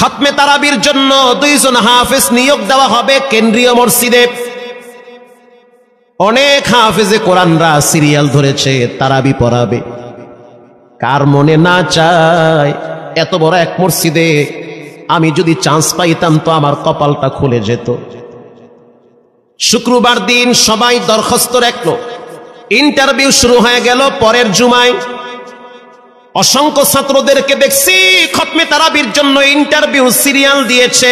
খতমে তারাবির জন্য 2 জন হাফেজ নিয়োগ দেওয়া হবে কেন্দ্রীয় মসজিদে। অনেক হাফেজে কোরআনরা সিরিয়াল ধরেছে তারাবি পড়াবে। কার মনে না চায় এত বড় এক মসজিদে আমি যদি চান্স পাইতাম তো আমার কপালটা খুলে যেত। শুক্রবার দিন সবাই দরখাস্ত রাখলো, ইন্টারভিউ শুরু হয়ে গেল। পরের জুমায় অসংখ্য ছাত্রদেরকে দেখছি খতমে তারাবির জন্য ইন্টারভিউ সিরিয়াল দিয়েছে।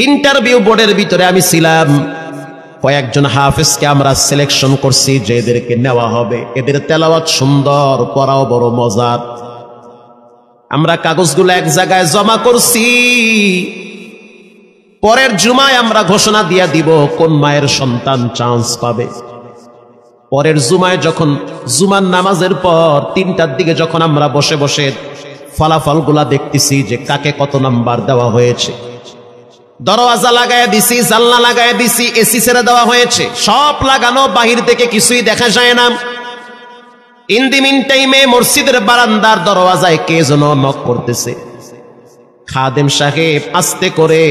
ইন্টারভিউ বোর্ডের ভিতরে আমি ছিলাম। কয়েকজন হাফেজকে আমরা সিলেকশন করছি যে এদেরকে নেওয়া হবে। এদের তেলাওয়াত সুন্দর, পড়াও বড় মজার। আমরা কাগজগুলো এক জায়গায় জমা করছি। পরের জুমায় আমরা ঘোষণা দিয়ে দিব কোন মায়ের সন্তান চান্স পাবে। পরের জুমায় যখন জুমার নামাজের পর 3টার দিকে যখন আমরা বসে বসে ফলাফলগুলা দেখতেছি যে কাকে কত নাম্বার দেওয়া হয়েছে, দরওয়াজা লাগায় দিছি, জানলা লাগায় দিছি, এসি ছেড়ে দেওয়া হয়েছে, সব লাগানো, বাহির থেকে কিছুই দেখা যায় না। ইন দি মিন টাইমে মসজিদের বারান্দার দরওয়াজায় কে যেন নক করতেছে। খাদেম সাহেব আস্তে করে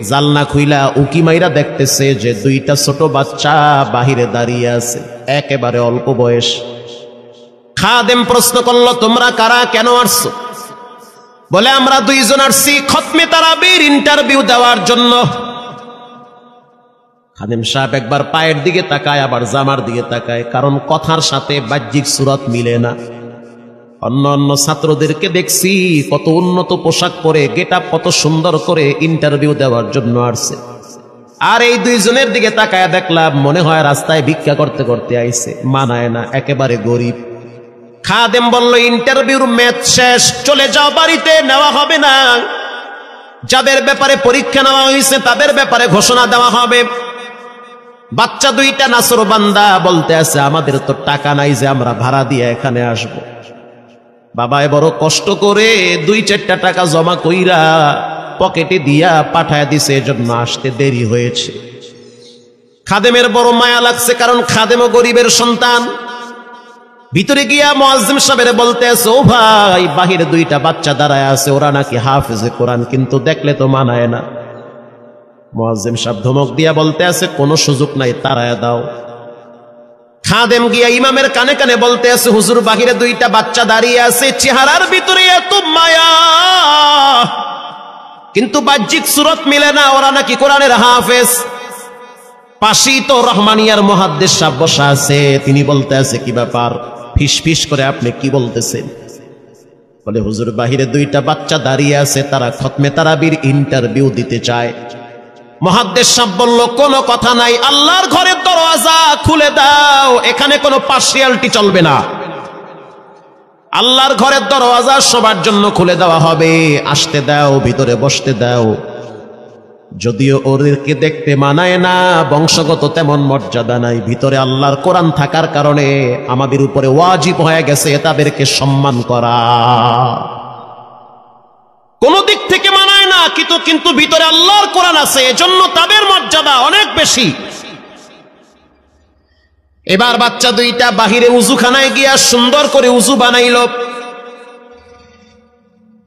জালনা খুইলা উকি মাইরা দেখতেছে যে 2টা ছোট বাচ্চা বাহিরে দাঁড়িয়ে আছে, একেবারে অল্প বয়স। খাদেম প্রশ্ন করলো, তোমরা কারা, কেন আসছো? বলে, আমরা 2 জন আসছি খতমে তারাবির ইন্টারভিউ দেওয়ার জন্য। খাদেম সাহেব একবার পায়ের দিকে তাকায়, আবার জামার দিকে তাকায়, কারণ কথার সাথে বাহ্যিক সুরত মিলে না। অন্য অন্য ছাত্রদেরকে দেখছি কত উন্নত পোশাক পরে, গেট আপ কত সুন্দর করে ইন্টারভিউ দেওয়ার জন্য আসছে। আর এই 2 জনের দিকে তাকায় দেখলাম মনে হয় রাস্তায় ভিক্ষা করতে করতে আইছে, মানায় না, একেবারে গরিব। খাদেম বলল, ইন্টারভিউর ম্যাচ শেষ, চলে যাও বাড়িতে, নেওয়া হবে না। যাদের ব্যাপারে পরীক্ষা নেওয়া হয়েছে তাদের ব্যাপারে ঘোষণা দেওয়া হবে। বাচ্চা 2টা নাসরবান্দা বলতে আছে, আমাদের তো টাকা নাই যে আমরা ভাড়া দিয়ে এখানে আসব। বাবায় বড় কষ্ট করে 2-4টা টাকা জমা কইরা পকেটে দিয়া পাঠায় দিছে, এজন্য আসতে দেরি হয়েছে। খাদেমের বড় মায়া লাগছে, কারণ খাদেমও গরিবের সন্তান। ভিতরে গিয়া মুয়াজ্জিম সাহেবের বলতে আছে, ও ভাই, বাহিরে 2টা বাচ্চা দাঁড়ায় আছে, ওরা নাকি হাফেজে কোরআন, কিন্তু দেখলে তো মানায় না। মুয়াজ্জিম সাহেব ধমক দিয়া বলতে আছে, কোনো সুযোগ নাই, তাড়ায় দাও। খাদেম গিয়া ইমামের কানে কানে বলতে আছে, হুজুর, বাহিরে 2টা বাচ্চা দাঁড়িয়ে আছে, চেহারার ভিতরে এত মায়া, কিন্তু বাহ্যিক সুরত মিলে না, ওরা নাকি কোরআনের হাফেজ। পাশেই তো রহমানিয়ার মুহাদ্দিস সাহেব বসা আছে, তিনি বলতে আছে, কি ব্যাপার, ফিস ফিস করে আপনি কি বলতেছেন? বলে, হুজুর, বাহিরে 2টা বাচ্চা দাঁড়িয়ে আছে, তারা খতমে তারাবির ইন্টারভিউ দিতে চায়। মুহাদ্দিস সাহেব বলল, কোনো কথা নাই, আল্লাহর ঘরের দরওয়াজা খুলে দাও, এখানে কোনো পার্সিয়ালিটি চলবে না। আল্লাহর ঘরের দরওয়াজা সবার জন্য খুলে দেওয়া হবে, আসতে দাও, ভিতরে বসতে দাও। যদিও ওদেরকে দেখতে মানায় না, বংশগত তেমন মর্যাদা নাই, ভিতরে আল্লাহর কোরআন থাকার কারণে আমাদের উপরে ওয়াজিব হয়ে গেছে তাদেরকে সম্মান করা। কোন দিক থেকে মানায় না, কিন্তু ভিতরে আল্লাহর কোরআন আছে, এজন্য তাদের মর্যাদা অনেক বেশি। এবার বাচ্চা 2টা বাহিরে উজুখানায় গিয়া সুন্দর করে উজু বানাইল।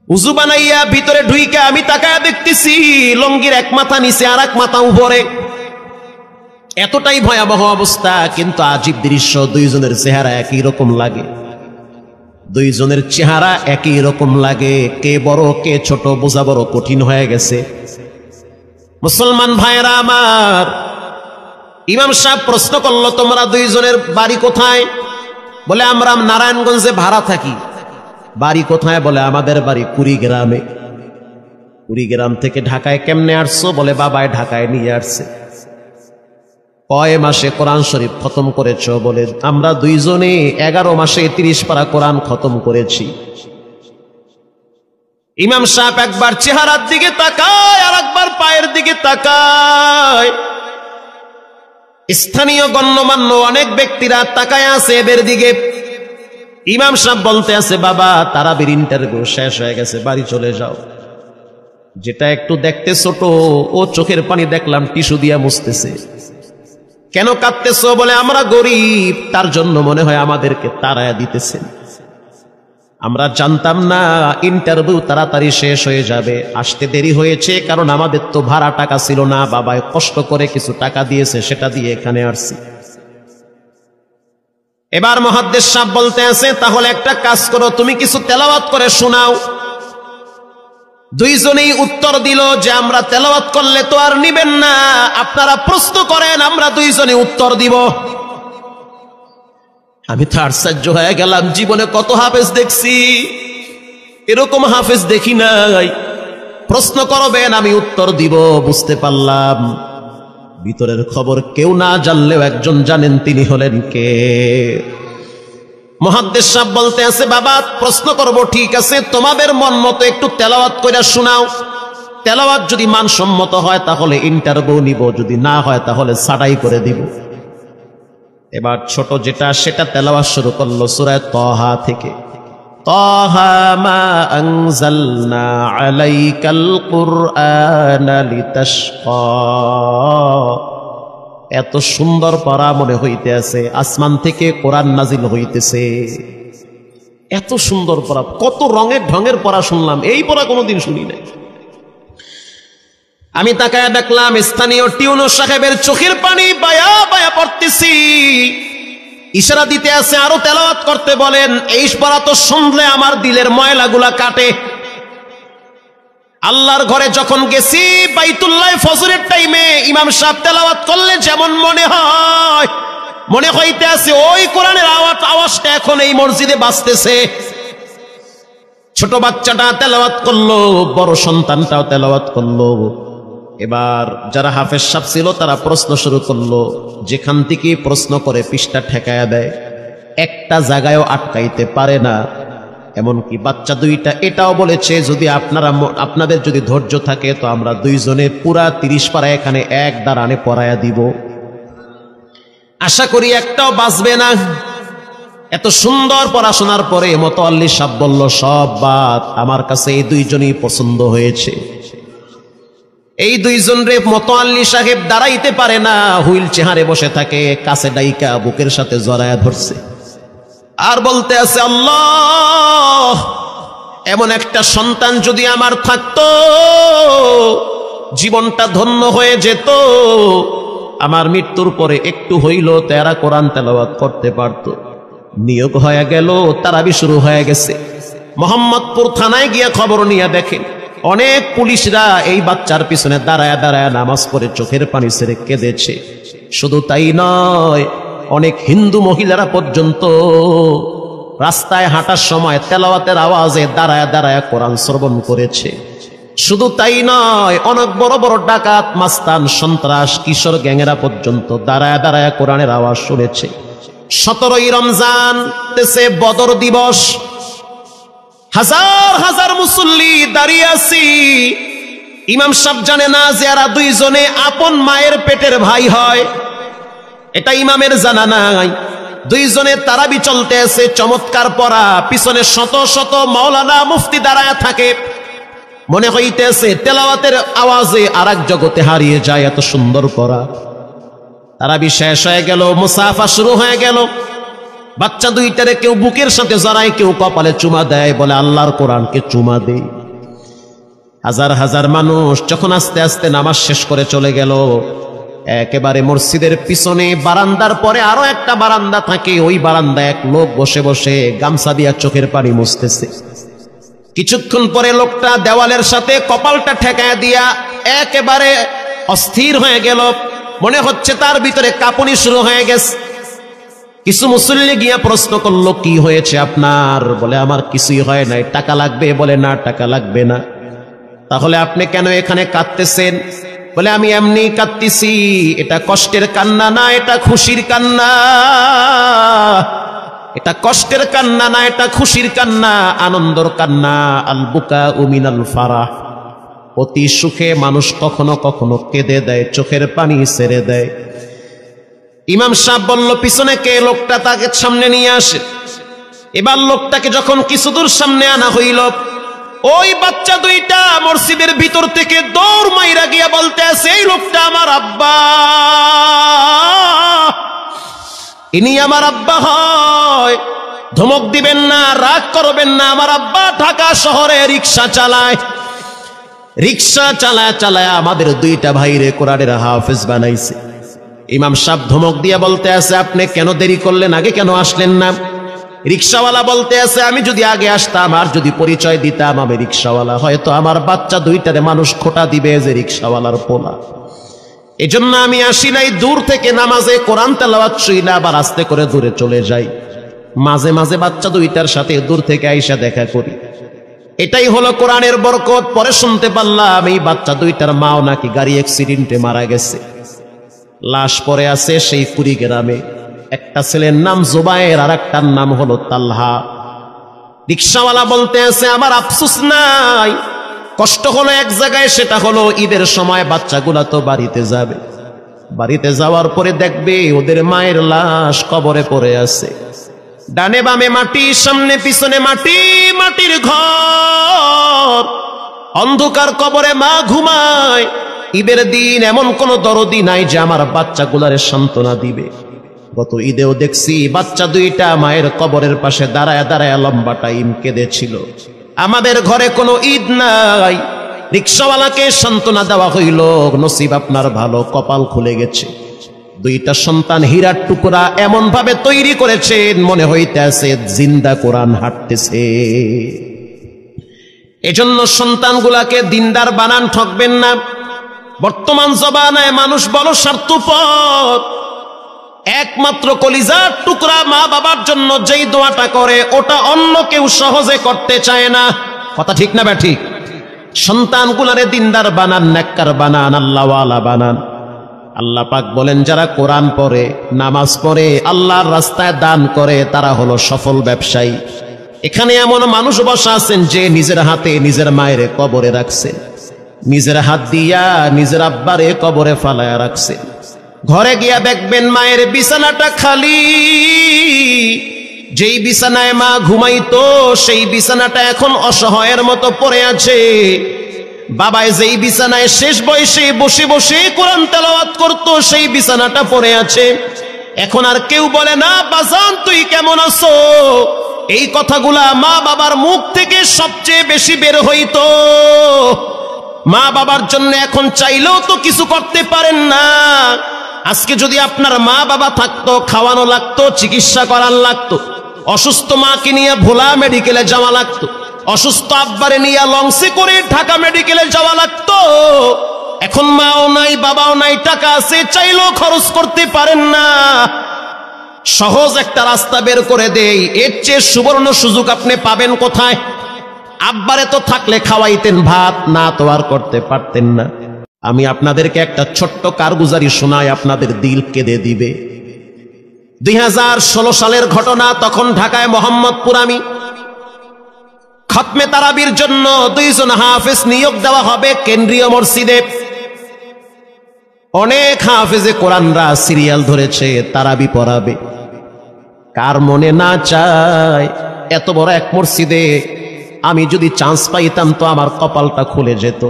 উজু বানাইয়া ভিতরে ঢুইকা আমি তাকায়া দেখতেছি লঙ্গির এক মাথা নিচে আর এক মাথা উপরে, এতটাই ভয়াবহ অবস্থা। কিন্তু আজীব দৃশ্য, 2 জনের চেহারা একই রকম লাগে। 2 জনের চেহারা একই রকম লাগে, কে বড় কে ছোট বোঝা বড় কঠিন হয়ে গেছে। মুসলমান ভাইয়েরা আমার, ইমাম সাহেব প্রশ্ন করলো, তোমরা 2 জনের বাড়ি কোথায়? বলে, আমরা নারায়ণগঞ্জে ভাড়া থাকি। বাড়ি কোথায়? বলে, আমাদের বাড়ি কুড়িগ্রামে। কুড়িগ্রাম থেকে ঢাকায় কেমনে আসছো? বলে, বাবায় ঢাকায় নিয়ে আসছে। কয় মাসে কোরআন শরীফ খতম করেছো? বলে, আমরা 2 জনে 11 মাসে 30 পারা কোরআন খতম করেছি। ইমাম সাহেব একবার চেহারার দিকে তাকায় আর একবার পায়ের দিকে তাকায়। স্থানীয় গণ্যমান্য অনেক ব্যক্তিরা তাকায় আছে এদের দিকে। ইমাম সাহেব বলতে আছে, বাবা, তারাবির ইন্টারভিউ শেষ হয়ে গেছে, বাড়ি চলে যাও। যেটা একটু দেখতে ছোট, ও চোখের পানি দেখলাম টিস্যু দিয়া মুছতেছে। কেন কাঁদতেছো? বলে, আমরা গরিব, তার জন্য মনে হয় আমাদেরকে তাড়ায়া দিতেছেন। আমরা জানতাম না ইন্টারভিউ তাড়াতাড়ি শেষ হয়ে যাবে, আসতে দেরি হয়েছে কারণ আমাদের তো ভাড়া টাকা ছিল না, বাবাই কষ্ট করে কিছু টাকা দিয়েছে, সেটা দিয়ে এখানে আসছি। এবার মুহাদ্দিস সাহেব বলতে আছে, তাহলে একটা কাজ করো, তুমি কিছু তেলাওয়াত করে শোনাও। দুইজনেই উত্তর দিল যে আমরা তেলাওয়াত করলে তো আর নিবেন না, আপনারা প্রশ্ন করেন, আমরা দুইজনে উত্তর দিব। আমি তো আশ্চর্য হয়ে গেলাম, জীবনে কত হাফেজ দেখছি, এরকম হাফেজ দেখি নাই। প্রশ্ন করবেন, আমি উত্তর দিব। বুঝতে পারলাম ভিতরের খবর কেউ না জানলেও একজন জানেন, তিনি হলেন কে? মুহাদ্দিস সাহেব বলতে আছে, বাবা প্রশ্ন করব ঠিক আছে, তোমাদের মন মতো একটু তেলাওয়াত করে শোনাও। তেলাওয়াত যদি মানসম্মত হয় তাহলে ইন্টারভিউ নিব, যদি না হয় তাহলে ছাঁটাই করে দিব। এবার ছোট যেটা সেটা তেলাওয়াত শুরু করলো সূরা তাহা থেকে। তাহা মা আনজালনা আলাইকাল কুরআনা লিতাশকা। এত সুন্দর পড়া মনে হইতে আছে, আসমান থেকে কোরআন নাজিল হইতেছে। এত সুন্দর পড়া, কত রঙের ঢঙের পড়া শুনলাম, এই পড়া কোনোদিন শুনি নাই। আমি তাকায় দেখলাম স্থানীয় টিউনো সাহেবের চোখের পানি বায়া বায়া পড়তেছি, ইশারা দিতে আছে আরো তেলাওয়াত করতে বলেন। এই পড়া তো শুনলে আমার দিলের ময়লাগুলা কাটে। আল্লাহর ঘরে যখন গেছি বাইতুল্লাহ ফজরের টাইমে ইমাম সাহেব তেলাওয়াত করলে যেমন মনে হয়, মনে হইতে আছে ওই কোরআনের আওয়াজটা এখন এই মসজিদে বাজতেছে। ছোট বাচ্চাটা তেলাওয়াত করলো, বড় সন্তানটাও তেলাওয়াত করলো। এবার যারা হাফেজ সাহেব ছিল তারা প্রশ্ন শুরু করলো, যেখান থেকে প্রশ্ন করে পৃষ্ঠা ঠেকায়া দেয়, একটা জায়গায়ও আটকাইতে পারে না। এমনকি বাচ্চা দুইটা এটাও বলেছে, যদি আপনাদের যদি ধৈর্য থাকে তো আমরা দুইজনে পুরা 30 পারা এখানে এক দাঁড়ানে পড়ায়া দিব, আশা করি একটাও বাঁচবে না। এত সুন্দর পড়াশোনার পরে মোতাল্লি সাহেব বলল, সব বাদ, আমার কাছে এই দুইজনই পছন্দ হয়েছে। এই দুইজন রে মোতাল্লি সাহেব দাঁড়াইতে পারে না, হুইল চেয়ারে বসে থাকে, কাছে ডাইকা বুকের সাথে জড়ায়া ধরছে আর বলতে আছে, আল্লাহ এমন একটা সন্তান যদি আমার থাকতো, জীবনটা ধন্য হয়ে যেত, আমার মৃত্যুর পরে একটু হইল তেরা কোরআন তেলাওয়াত করতে পারত। নিয়োগ হয়ে গেল, তারাবি শুরু হয়ে গেছে। মোহাম্মদপুর থানায় গিয়ে খবর নিয়ে দেখেন অনেক পুলিশরা এই বাচ্চার পিছনে দাঁড়ায় দাঁড়ায় নামাজ পড়ে চোখের পানি ছেড়ে কেঁদেছে। শুধু তাই নয়, অনেক হিন্দু মহিলারা পর্যন্ত রাস্তায় হাঁটার সময় তেলাওয়াতের আওয়াজে দাঁড়ায় দাঁড়ায় কোরআন শ্রবণ করেছে। শুধু তাই নয়, অনেক বড় বড় ডাকাত, মাস্তান, সন্ত্রাস, কিশোর গ্যাংয়েরা পর্যন্ত দাঁড়ায় দাঁড়ায় কোরআনের আওয়াজ শুনেছে। 17ই রমজান দেশে বদর দিবস, হাজার হাজার মুসল্লি দাঁড়িয়ে আছি। ইমাম সাহেব জানে না যে এরা দুইজনে আপন মায়ের পেটের ভাই হয়, এটা ইমামের জানা নাই। দুইজনে তারাবি চলতে আছে, চমৎকার পড়া, পিছনে শত শত মাওলানা মুফতি দাঁড়ায় থাকে। মনে হইতেছে তেলাওয়াতের আওয়াজে আর এক জগতে হারিয়ে যায়, এত সুন্দর পড়া। তারাবি শেষ হয়ে গেল, মুসাফা শুরু হয়ে গেল। বাচ্চা দুইটারে কেউ বুকের সাথে জড়ায়, কেউ কপালে চুমা দেয়, বলে আল্লাহর কোরআনকে চুমা দেই। হাজার হাজার মানুষ যখন আস্তে আস্তে নামাজ শেষ করে চলে গেল, একেবারে মসজিদের পিছনে বারান্দার পরে আরো একটা বারান্দা থাকে, ওই বারান্দায় এক লোক বসে বসে গামছা দিয়া চোখের পানি মুছতেছে। কিছুক্ষণ পরে লোকটা দেওয়ালের সাথে কপালটা ঠেকায় দিয়া একেবারে অস্থির হয়ে গেল, মনে হচ্ছে তার ভিতরে কাঁপুনি শুরু হয়ে গেছে। কিছু মুসল্লি গিয়া প্রশ্ন করলো, কি হয়েছে আপনার? বলে আমার কিছুই হয় নাই। টাকা লাগবে? বলে না, টাকা লাগবে না। তাহলে আপনি কেন এখানে কাঁদতেছেন? বলে আমি এমনি কাঁদতেছি, এটা কষ্টের কান্না না, এটা খুশির কান্না। এটা কষ্টের কান্না না, এটা খুশির কান্না, আনন্দর কান্না। আল বুকা মিনাল ফারাহ। অতি সুখে মানুষ কখনো কখনো কেঁদে দেয়, চোখের পানি ছেড়ে দেয়। ইমাম সাহেব বলল, পিছনে কে? লোকটা তাকে সামনে নিয়ে আসে। এবার লোকটাকে যখন কিছু দূর সামনে আনা হইল, ওই বাচ্চা দুইটা মসজিদের ভিতর থেকে দৌড় মাইরা গিয়া বলতে আছে, এই লোকটা আমার আব্বা, ইনি আমার আব্বা হয়। ধমক দিবেন না, রাগ করবেন না। আমার আব্বা ঢাকা শহরে রিক্সা চালায়, রিক্সা চালায় চালায় আমাদের দুইটা ভাইরে কোরআনের হাফেজ বানাইছে। ইমাম সাহেব ধমক দিয়ে বলতে আছে, আপনি কেন দেরি করলেন, আগে কেন আসলেন না? রিক্সাওয়ালা বলতে আছে, আমি যদি আগে আসতাম আর যদি পরিচয় দিতাম আমি রিক্সাওয়ালা, হয়তো আমার বাচ্চা দুইটারে মানুষ খোটা দিবে যে রিক্সাওয়ালার পোলা। এজন্য আমি আসি নাই, দূর থেকে নামাজে কোরআন তেলাওয়াত শুইলা আবার আস্তে করে দূরে চলে যাই। মাঝে মাঝে বাচ্চা দুইটার সাথে দূর থেকে আইসা দেখা করি। এটাই হলো কোরআনের বরকত। পরে শুনতে পারলাম এই বাচ্চা দুইটার মাও নাকি গাড়ি অ্যাক্সিডেন্টে মারা গেছে, লাশ পড়ে আছে সেই কুড়িগ্রামে। একটা ছেলের নাম জুবায়ের আর একটার নাম হলো তালহা। রিক্সাওয়ালা বলতে আছে, আমার আফসোস নাই, কষ্ট হলো এক জায়গায়, সেটা হলো ঈদের সময় বাচ্চাগুলা তো বাড়িতে যাবে, বাড়িতে যাওয়ার পরে দেখবে ওদের মায়ের লাশ কবরে পড়ে আছে, ডানে বামে মাটি, সামনে পিছনে মাটি, মাটির ঘর, অন্ধকার কবরে মা ঘুমায়। ঈদের দিন এমন কোন দরদি নাই যে আমার বাচ্চাগুলারে সান্ত্বনা দিবে। গত ঈদেও দেখছি বাচ্চা দুইটা মায়ের কবরের পাশে দাঁড়ায় দাঁড়ায় লম্বা টাইম কেঁদেছিল। আমাদের ঘরে কোনো ঈদ নাই, রিক্সাওয়ালাকে সান্ত্বনা দেওয়া হইল, নসিব আপনার ভালো, কপাল খুলে গেছে। দুইটা সন্তান হীরার টুকরা এমন ভাবে তৈরি করেছেন মনে হইতেছে জিন্দা কোরআন হাঁটতেছে। এজন্য সন্তানগুলাকে দিনদার বানান, ঠকবেন না। বর্তমান জমানায় মানুষ বড় স্বার্থপর, একমাত্র কলিজার টুকরা মা বাবার জন্য যেই দোয়াটা করে ওটা অন্য কেউ সহজে করতে চায় না। কথা ঠিক না বা ঠিক? সন্তানগুলারে দিনদার বানান, নেককার বানান, আল্লাহওয়ালা বানান। আল্লাহ পাক বলেন, যারা কোরআন পড়ে, নামাজ পড়ে, আল্লাহর রাস্তায় দান করে, তারা হলো সফল ব্যবসায়ী। এখানে এমন মানুষ বসা আছেন যে নিজের হাতে নিজের মায়ের কবরে রাখছেন, নিজের হাত দিয়া নিজের আব্বারে কবরে ফালায়া রাখছেন। ঘরে গিয়া দেখবেন মায়ের বিছানাটা খালি, যেই বিছানায় মা ঘুমাইতো সেই বিছানাটা এখন অসহায়ের মতো পড়ে আছে। বাবায় যেই বিছানায় শেষ বয়সে বসে বসে কোরআন তেলাওয়াত করতো সেই বিছানাটা পড়ে আছে। এখন আর কেউ বলে না, বাজান তুই কেমন আছো? এই কথাগুলা মা বাবার মুখ থেকে সবচেয়ে বেশি বের হইতো। মা বাবার জন্য এখন চাইলেও তো কিছু করতে পারেন না। আজকে যদি আপনার মা বাবা থাকতো, খাওয়ানো লাগতো, চিকিৎসা করার লাগতো, অসুস্থ মাকে নিয়ে ভোলা মেডিকেলে যাওয়া লাগতো, অসুস্থ আব্বারে নিয়ে লঞ্চে করে ঢাকা মেডিকেলে যাওয়া লাগতো। এখন মাও নাই, বাবাও নাই, টাকা আছে, চাইলেও খরচ করতে পারেন না। সহজ একটা রাস্তা বের করে দেই, এর চেয়ে সুবর্ণ সুযোগ আপনি পাবেন কোথায়? আব্বারে তো থাকলে খাওয়াইতেন ভাত, না তো আর করতে পারতেন না। আমি আপনাদেরকে একটা ছোট্ট কারগুজারি শোনাই, আপনাদের দিল কেঁদে দিবে। 2016 সালের ঘটনা। তখন ঢাকায় মোহাম্মদপুর আমি খতমে তারাবির জন্য 2 জন হাফেজ নিয়োগ দেওয়া হবে কেন্দ্রীয় মসজিদে। অনেক হাফেজে কোরআনরা সিরিয়াল ধরেছে, তারাবি পড়াবে। কার মনে না চায় এত বড় এক মসজিদে আমি যদি চান্স পাইতাম তো আমার কপালটা খুলে যেত।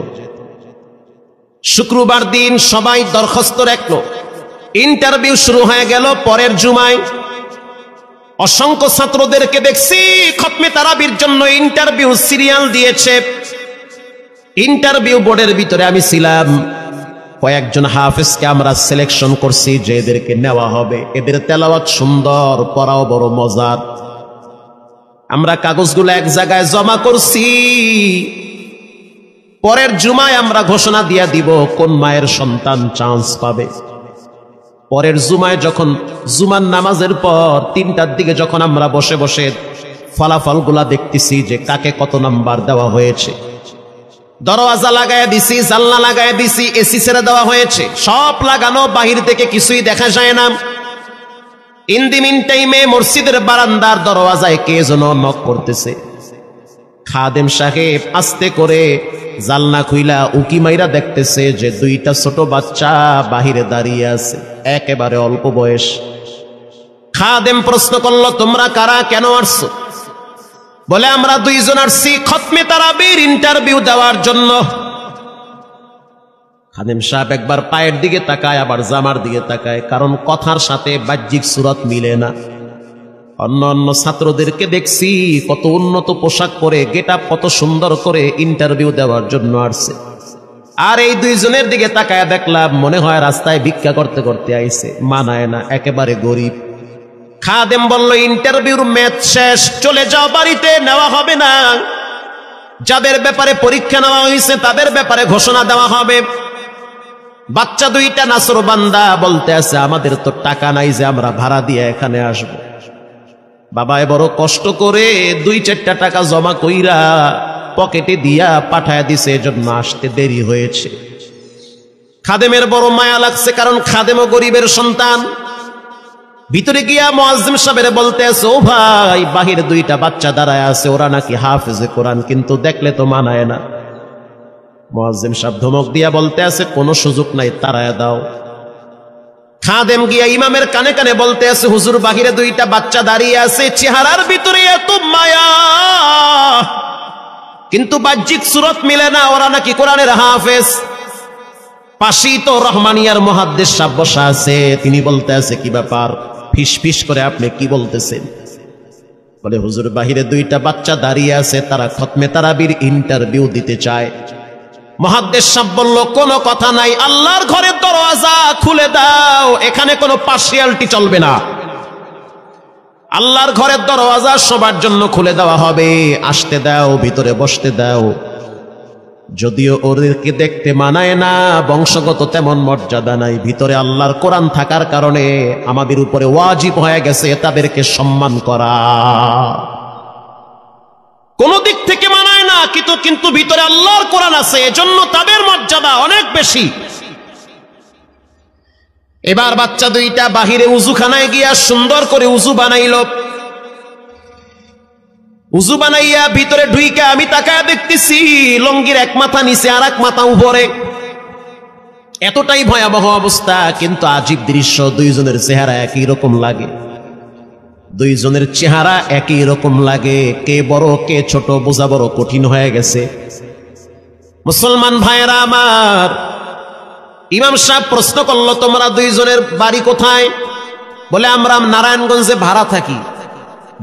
শুক্রবার দিন সবাই দরখাস্ত রাখলো, ইন্টারভিউ শুরু হয়ে গেল। পরের জুমায় অসংখ্য ছাত্রদেরকে দেখছি খতমে তারাবির জন্য ইন্টারভিউ সিরিয়াল দিয়েছে। ইন্টারভিউ বোর্ডের ভিতরে আমি ছিলাম। কয়েকজন হাফেজকে আমরা সিলেকশন করছি যে এদেরকে নেওয়া হবে। এদের তেলাওয়াত সুন্দর, পড়াও বড় মজার। আমরা কাগজগুলো এক জায়গায় জমা করছি। পরের জুমায় আমরা ঘোষণা দিয়ে দিব কোন মায়ের সন্তান চান্স পাবে। পরের জুমায় যখন জুমার নামাজের পর 3টার দিকে যখন আমরা বসে বসে ফলাফলগুলা দেখতেছি যে কাকে কত নাম্বার দেওয়া হয়েছে, দরওয়াজা লাগায় দিছি, জানলা লাগায় দিছি, এসি ছেড়ে দেওয়া হয়েছে, সব লাগানো, বাহির থেকে কিছুই দেখা যায় না। ইন দি মিন টাইমে মসজিদের বারান্দার দরওয়াজায় কে যেন নক করতেছে। খাদেম সাহেব আস্তে করে জালনা খুইলা উকি মাইরা দেখতেছে যে 2টা ছোট বাচ্চা বাহিরে দাঁড়িয়ে আছে, একেবারে অল্প বয়স। খাদেম প্রশ্ন করলো, তোমরা কারা, কেন আসছো? বলে, আমরা 2 জন আসছি খতমে তারাবির ইন্টারভিউ দেওয়ার জন্য। খাদেম সাহেব একবার পায়ের দিকে তাকায়, আবার জামার দিকে তাকায়, কারণ কথার সাথে বাহ্যিক সুরত মিলে না। অন্য অন্য ছাত্রদেরকে দেখছি কত উন্নত পোশাক পরে, গেট আপ কত সুন্দর করে ইন্টারভিউ দেওয়ার জন্য আসছে। আর এই দুইজনের দিকে তাকায় দেখলাম মনে হয় রাস্তায় ভিক্ষা করতে করতে আইছে। মানায় না, একেবারে গরিব। খাদেম বলল, ইন্টারভিউর ম্যাচ শেষ, চলে যাও বাড়িতে, নেওয়া হবে না। যাদের ব্যাপারে পরীক্ষা নেওয়া হয়েছে তাদের ব্যাপারে ঘোষণা দেওয়া হবে। বাচ্চা দুইটা নাসরবান্দা বলতে আছে, আমাদের তো টাকা নাই যে আমরা ভাড়া দিয়ে এখানে আসব। বাবায় বড় কষ্ট করে 2-4টা টাকা জমা কইরা পকেটে দিয়া পাঠায় দিছে, এজন্য আসতে দেরি হয়েছে। খাদেমের বড় মায়া লাগছে, কারণ খাদেমও গরিবের সন্তান। ভিতরে গিয়া মুয়াজ্জিম সাহেবের বলতে আছে, ও ভাই, বাহিরে 2টা বাচ্চা দাঁড়ায় আছে, ওরা নাকি হাফেজে কোরআন, কিন্তু দেখলে তো মানায় না। মুয়াজ্জিম সাহেব ধমক দিয়া বলতে আছে, কোনো সুযোগ নাই, তাড়ায় দাও। খাদেম গিয়া ইমামের কানে কানে বলতে আছে, হুজুর, বাহিরে 2টা বাচ্চা দাঁড়িয়ে আছে, চেহারার ভিতরে এত মায়া, কিন্তু বাহ্যিক সুরত মিলে না, ওরা নাকি কোরআনের হাফেজ। পাশেই তো রহমানিয়ার মুহাদ্দিস সাহেব বসা আছে, তিনি বলতে আছে, কি ব্যাপার, ফিস ফিস করে আপনি কি বলতেছেন? বলে, হুজুর, বাহিরে 2টা বাচ্চা দাঁড়িয়ে আছে, তারা খতমে তারাবির ইন্টারভিউ দিতে চায়। মুহাদ্দিস সাহেব বলল, কোনো কথা নাই, আল্লাহর ঘরের দরওয়াজা খুলে দাও, এখানে কোনো পার্সিয়ালিটি চলবে না। আল্লাহর ঘরের দরওয়াজা সবার জন্য খুলে দেওয়া হবে, আসতে দাও, ভিতরে বসতে দাও। যদিও ওদেরকে দেখতে মানায় না, বংশগত তেমন মর্যাদা নাই, ভিতরে আল্লাহর কোরআন থাকার কারণে আমাদের উপরে ওয়াজিব হয়ে গেছে তাদেরকে সম্মান করা। কোন দিক থেকে মানায় না, কিন্তু ভিতরে আল্লাহর কোরআন আছে, এজন্য তাদের মর্যাদা অনেক বেশি। এবার বাচ্চা 2টা বাহিরে উজুখানায় গিয়া সুন্দর করে উজু বানাইল। উজু বানাইয়া ভিতরে ঢুইকা আমি তাকায় দেখতেছি, লঙ্গির এক মাথা নিচে আর এক মাথা উপরে, এতটাই ভয়াবহ অবস্থা। কিন্তু আজীব দৃশ্য, 2জনের চেহারা একই রকম লাগে, 2জনের চেহারা একই রকম লাগে। কে বড় কে ছোট বোঝা বড় কঠিন হয়ে গেছে। মুসলমান ভাইয়েরা আমার, ইমাম সাহেব প্রশ্ন করলো, তোমরা 2জনের বাড়ি কোথায়? বলে, আমরা নারায়ণগঞ্জে ভাড়া থাকি।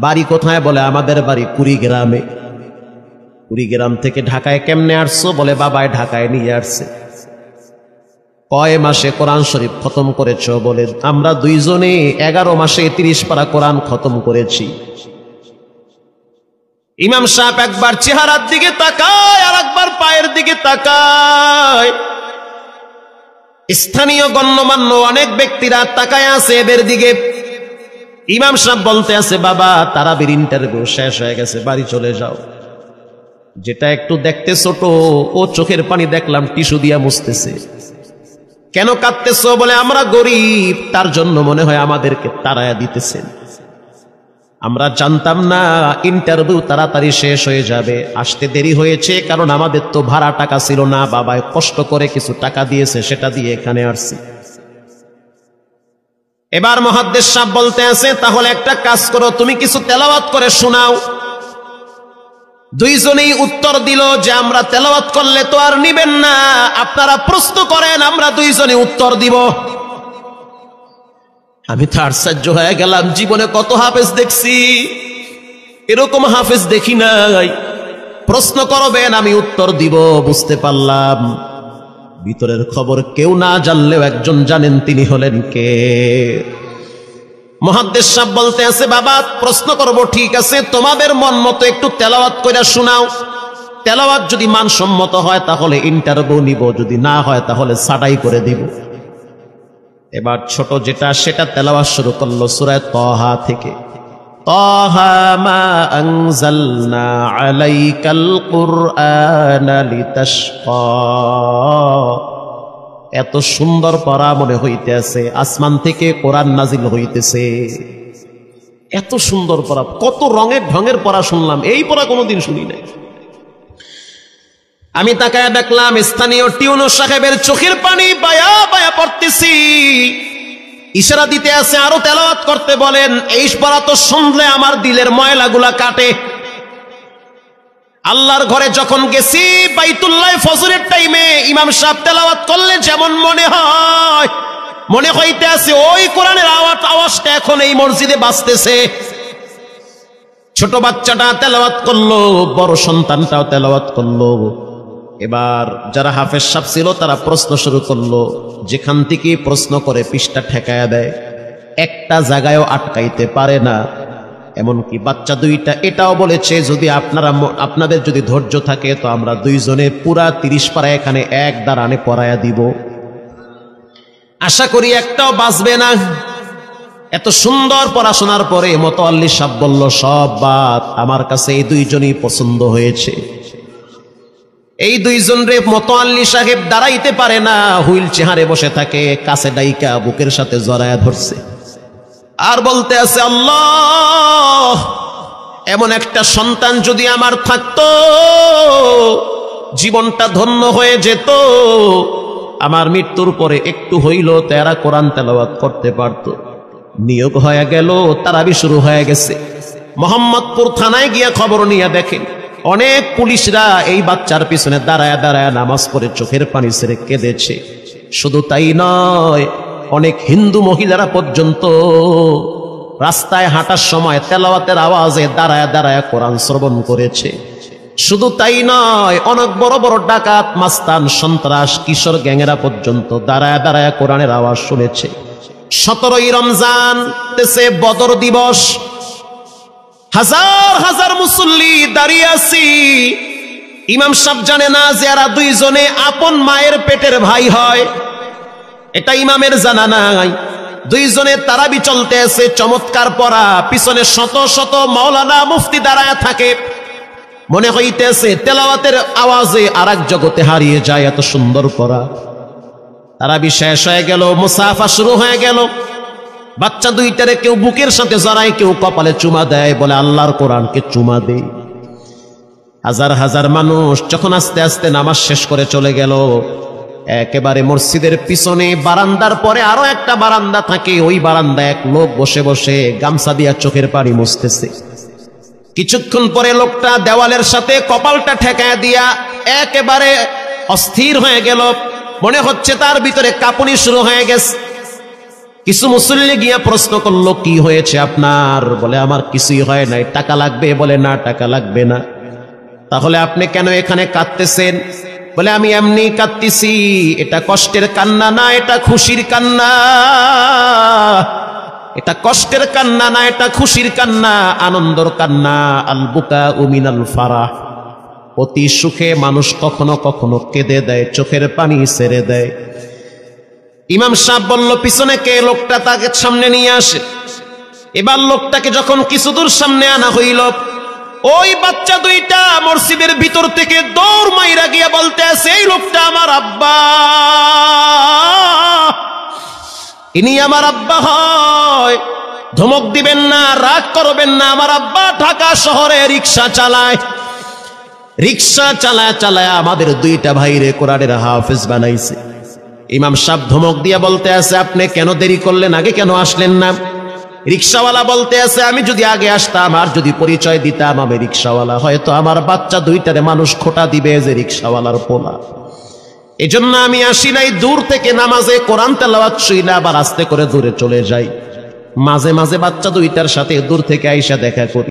বাড়ি কোথায়? বলে, আমাদের বাড়ি কুড়িগ্রামে। কুড়িগ্রাম থেকে ঢাকায় কেমনে আসছো? বলে, বাবায় ঢাকায় নিয়ে আসছে। কয় মাসে কোরআন শরীফ খতম করেছ? বলে, আমরা 2জনে 11 মাসে 30 পারা কোরআন খতম করেছি। ইমাম সাহেব একবার চেহারার দিকে তাকায় আর একবার পায়ের দিকে তাকায়। স্থানীয় গণ্যমান্য অনেক ব্যক্তিরা তাকায় আছে এদের দিকে। ইমাম সাহেব বলতে আছে, বাবা, তারাবির ইন্টারভিউ শেষ হয়ে গেছে, বাড়ি চলে যাও। যেটা একটু দেখতে ছোট, ও চোখের পানি দেখলাম টিস্যু দিয়া মুছতেছে। কেন কাঁদতেছো? বলে, আমরা গরিব, তার জন্য মনে হয় আমাদেরকে তাড়ায়া দিতেছেন। আমরা জানতাম না ইন্টারভিউ তাড়াতাড়ি শেষ হয়ে যাবে, আসতে দেরি হয়েছে, কারণ আমাদের তো ভাড়া টাকা ছিল না, বাবায় কষ্ট করে কিছু টাকা দিয়েছে, সেটা দিয়ে এখানে আসছি। এবার মুহাদ্দিস সাহেব বলতে আছে, তাহলে একটা কাজ করো, তুমি কিছু তেলাওয়াত করে শোনাও। 2জনেই উত্তর দিল যে, আমরা তেলাওয়াত করলে তো আর নিবেন না, আপনারা প্রশ্ন করেন, আমরা 2জনে উত্তর দিব। আমি তো আশ্চর্য হয়ে গেলাম, জীবনে কত হাফেজ দেখছি, এরকম হাফেজ দেখি নাই। প্রশ্ন করবেন, আমি উত্তর দিব। বুঝতে পারলাম ভিতরের খবর কেউ না জানলেও একজন জানেন, তিনি হলেন কে? মুহাদ্দিস সাহেব বলতে আছে, বাবা, প্রশ্ন করব, ঠিক আছে, তোমাদের মন মতো একটু তেলাওয়াত কইরা শোনাও। তেলাওয়াত যদি মানসম্মত হয় তাহলে ইন্টারভিউ নিব, যদি না হয় তাহলে ছাঁটাই করে দিব। এবার ছোট যেটা সেটা তেলাওয়াত শুরু করলো সূরা তাহা থেকে। তাহা মা আনজালনা আলাইকাল কুরআনা লিতাশকা। এত সুন্দর পড়া মনে হইতেছে আসমান থেকে কোরআন নাজিল হইতেছে। এত সুন্দর পড়া, কত রঙের ঢঙের পড়া শুনলাম, এই পড়া কোনোদিন শুনি নাই। আমি তাকায় দেখলাম স্থানীয় টিউনো সাহেবের চোখের পানি বায়া বায়া পড়তেছি। ইশারা দিতে আছে আরো তেলাওয়াত করতে বলেন। এই পড়া তো শুনলে আমার দিলের ময়লাগুলা কাটে। আল্লাহর ঘরে যখন গেছি বাইতুল্লাহ ফজরের টাইমে ইমাম সাহেব তেলাওয়াত করলে যেমন মনে হয়, মনে হইতে আছে ওই কোরআনের আওয়াজটা এখন এই মসজিদে বাজতেছে। ছোট বাচ্চাটা তেলাওয়াত করলো, বড় সন্তানটাও তেলাওয়াত করলো। এবার যারা হাফেজ সাহেব ছিল তারা প্রশ্ন শুরু করলো, যেখান থেকে প্রশ্ন করে পৃষ্ঠা ঠেকায়া দেয়, একটা জায়গায়ও আটকাইতে পারে না। এমনকি বাচ্চা দুইটা এটাও বলেছে, যদি আপনাদের যদি ধৈর্য থাকে তো আমরা দুইজনে পুরা 30 পারা এখানে এক দাঁড়ানে পড়ায়া দিব, আশা করি একটাও বাঁচবে না। এত সুন্দর পড়াশোনার পরে মোতাওয়াল্লি সাহেব বলল, সব বাদ, আমার কাছে এই দুইজনই পছন্দ হয়েছে। এই দুইজন রে মোতাওয়াল্লি সাহেব দাঁড়াইতে পারে না, হুইল চেয়ারে বসে থাকে, কাছে ডাইকা বুকের সাথে জড়ায়া ধরছে আর বলতে আছে, আল্লাহ, এমন একটা সন্তান যদি আমার থাকতো জীবনটা ধন্য হয়ে যেত, আমার মৃত্যুর পরে একটু হইল তেরা কোরআন তেলাওয়াত করতে পারত। নিয়োগ হয়ে গেল, তারাবি শুরু হয়ে গেছে। মোহাম্মদপুর থানায় গিয়া খবর নিয়ে দেখেন, অনেক পুলিশরা এই বাচ্চার পিছনে দাঁড়ায় দাঁড়ায় নামাজ পড়ে চোখের পানি ছেড়ে কেঁদেছে। শুধু তাই নয়, অনেক হিন্দু মহিলারা পর্যন্ত রাস্তায় হাঁটার সময় তেলাওয়াতের আওয়াজে দাঁড়ায় দাঁড়ায় কোরআন শ্রবণ করেছে। শুধু তাই নয়, অনেক বড় বড় ডাকাত, মাস্তান, সন্ত্রাস, কিশোর গ্যাংয়েরা পর্যন্ত দাঁড়ায় দাঁড়ায় কোরআনের আওয়াজ শুনেছে। 17ই রমজান, দেশে বদর দিবস, হাজার হাজার মুসল্লি দাঁড়িয়ে আছি। ইমাম সাহেব জানে না যে এরা দুইজনে আপন মায়ের পেটের ভাই হয়, এটা ইমামের জানা নাই। দুইজনে তারাবি চলতে আছে, চমৎকার পড়া, পিছনে শত শত মাওলানা মুফতি দাঁড়ায় থাকে। মনে হইতেছে তেলাওয়াতের আওয়াজে আরেক জগতে হারিয়ে যায়, এত সুন্দর পড়া। তারাবি শেষ হয়ে গেল, মুসাফা শুরু হয়ে গেল। বাচ্চা দুইটারে কেউ বুকের সাথে জড়ায়, কেউ কপালে চুমা দেয়, বলে আল্লাহর কোরআনকে চুমা দেই। হাজার হাজার মানুষ যখন আস্তে আস্তে নামাজ শেষ করে চলে গেল, একেবারে মসজিদের পিছনে বারান্দার পরে আরো একটা বারান্দা থাকে, ওই বারান্দায় এক লোক বসে বসে গামছা দিয়া চোখের পানি মুছতেছে। কিছুক্ষণ পরে লোকটা দেওয়ালের সাথে কপালটা ঠেকায় দিয়া একেবারে অস্থির হয়ে গেল, মনে হচ্ছে তার ভিতরে কাঁপুনি শুরু হয়ে গেছে। কিছু মুসল্লি গিয়া প্রশ্ন করলো, কি হয়েছে আপনার? বলে আমার কিছুই হয় নাই। টাকা লাগবে? বলে না, টাকা লাগবে না। তাহলে আপনি কেন এখানে কাঁদতেছেন? বলে আমি এমনি কাঁদতেছি, এটা কষ্টের কান্না না, এটা খুশির কান্না। এটা কষ্টের কান্না না, এটা খুশির কান্না, আনন্দর কান্না। আল বুকা মিনাল ফারাহ, অতি সুখে মানুষ কখনো কখনো কেঁদে দেয়, চোখের পানি ছেড়ে দেয়। ইমাম সাহেব বলল, পিছনে কে? লোকটা তাকে সামনে নিয়ে আসে। এবার লোকটাকে যখন কিছু দূর সামনে আনা হইল, ওই বাচ্চা দুইটা মসজিদের ভিতর থেকে দৌড় মাইরা গিয়া বলতে আছে, এই লোকটা আমার আব্বা, ইনি আমার আব্বা হয়। ধমক দিবেন না, রাগ করবেন না, আমার আব্বা ঢাকা শহরে রিক্সা চালায়। রিক্সা চালায় চালায় আমাদের দুইটা ভাইরে কোরআনের হাফেজ বানাইছে। ইমাম সাহেব ধমক দিয়া বলতে আছে, আপনি কেন দেরি করলেন? আগে কেন আসলেন না? রিক্সাওয়ালা বলতে আছে, আমি যদি আগে আসতাম আর যদি পরিচয় দিতাম আমি রিক্সাওয়ালা, হয়তো আমার বাচ্চা দুইটারে মানুষ খোটা দিবে যে রিক্সাওয়ালার পোলা। এজন্য আমি আসি নাই। দূর থেকে নামাজে কোরআন তেলাওয়াত শুইনা আবার আস্তে করে দূরে চলে যাই। মাঝে মাঝে বাচ্চা দুইটার সাথে দূর থেকে আইসা দেখা করি।